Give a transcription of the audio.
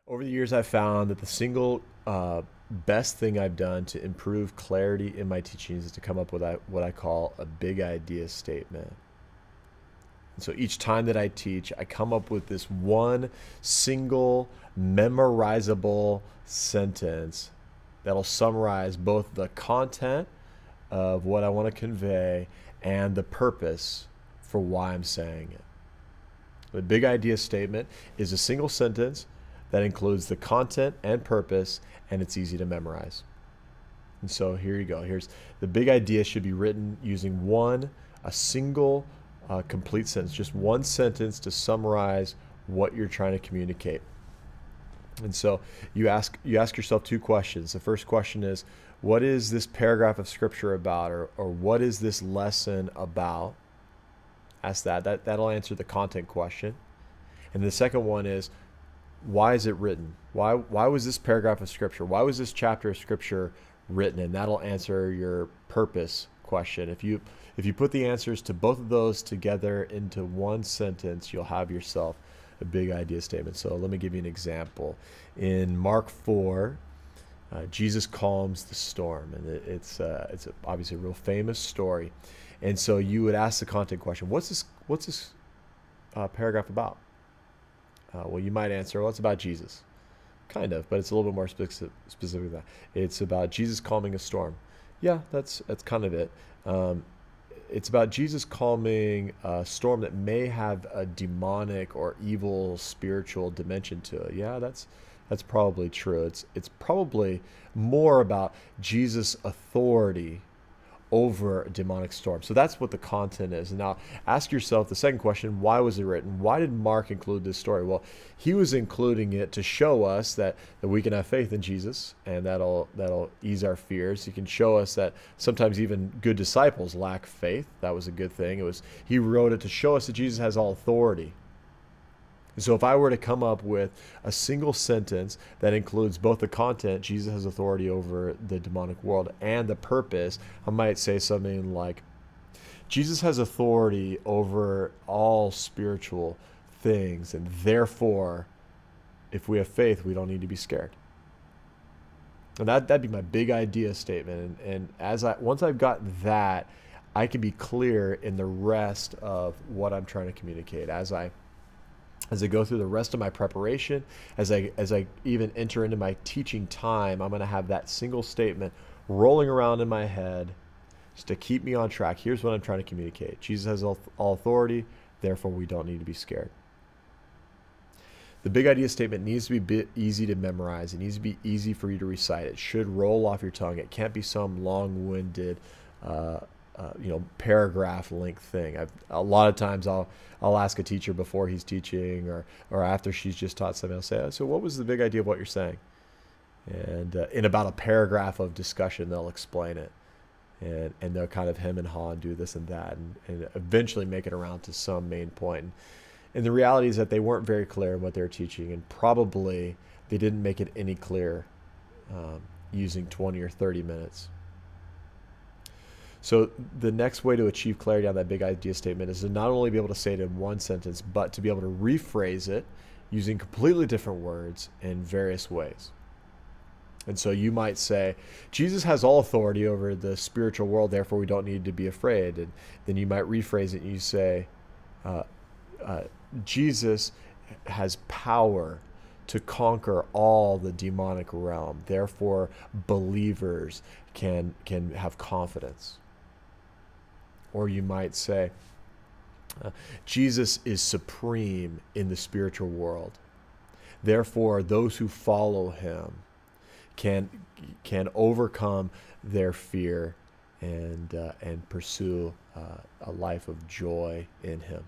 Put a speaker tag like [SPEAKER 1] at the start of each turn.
[SPEAKER 1] Over the years, I've found that the single best thing I've done to improve clarity in my teachings is to come up with what I call a big idea statement. And so each time that I teach, I come up with this one single memorizable sentence that'll summarize both the content of what I want to convey and the purpose for why I'm saying it. The big idea statement is a single sentence that includes the content and purpose, and it's easy to memorize. And so here you go. Here's the big idea should be written using a single complete sentence, just one sentence to summarize what you're trying to communicate. And so you ask yourself two questions. The first question is, what is this paragraph of scripture about, or what is this lesson about? Ask that'll answer the content question. And the second one is, why is it written? Why was this paragraph of scripture? Why was this chapter of scripture written? And that'll answer your purpose question. If you put the answers to both of those together into one sentence, you'll have yourself a big idea statement. So let me give you an example. In Mark 4, Jesus calms the storm, and it's obviously a real famous story. And so you would ask the content question: What's this paragraph about? Well, you might answer, well, it's about Jesus. Kind of, but it's a little bit more specific than that. It's about Jesus calming a storm. Yeah, that's kind of it. It's about Jesus calming a storm that may have a demonic or evil spiritual dimension to it. Yeah, that's probably true. It's probably more about Jesus' authority over a demonic storm. So that's what the content is. And now ask yourself the second question: why was it written? Why did Mark include this story? Well, he was including it to show us that we can have faith in Jesus, and that'll ease our fears. He can show us that sometimes even good disciples lack faith. That was a good thing. He wrote it to show us that Jesus has all authority. And so if I were to come up with a single sentence that includes both the content, Jesus has authority over the demonic world, and the purpose, I might say something like, Jesus has authority over all spiritual things, and therefore, if we have faith, we don't need to be scared. And that'd be my big idea statement. And once I've got that, I can be clear in the rest of what I'm trying to communicate. As I go through the rest of my preparation, as I even enter into my teaching time, I'm going to have that single statement rolling around in my head just to keep me on track. Here's what I'm trying to communicate: Jesus has all authority, therefore we don't need to be scared. The big idea statement needs to be easy to memorize. It needs to be easy for you to recite. It should roll off your tongue. It can't be some long-winded paragraph length thing. A lot of times I'll ask a teacher before he's teaching or after she's just taught something. I'll say, so what was the big idea of what you're saying? And in about a paragraph of discussion, they'll explain it. And they'll kind of hem and haw and do this and that, and eventually make it around to some main point. And the reality is that they weren't very clear in what they were teaching, and probably they didn't make it any clearer using 20 or 30 minutes. So the next way to achieve clarity on that big idea statement is to not only be able to say it in one sentence, but to be able to rephrase it using completely different words in various ways. And so you might say, Jesus has all authority over the spiritual world, therefore we don't need to be afraid. And then you might rephrase it and you say, Jesus has power to conquer all the demonic realm, therefore believers can have confidence. Or you might say, Jesus is supreme in the spiritual world. Therefore, those who follow him can overcome their fear and pursue a life of joy in him.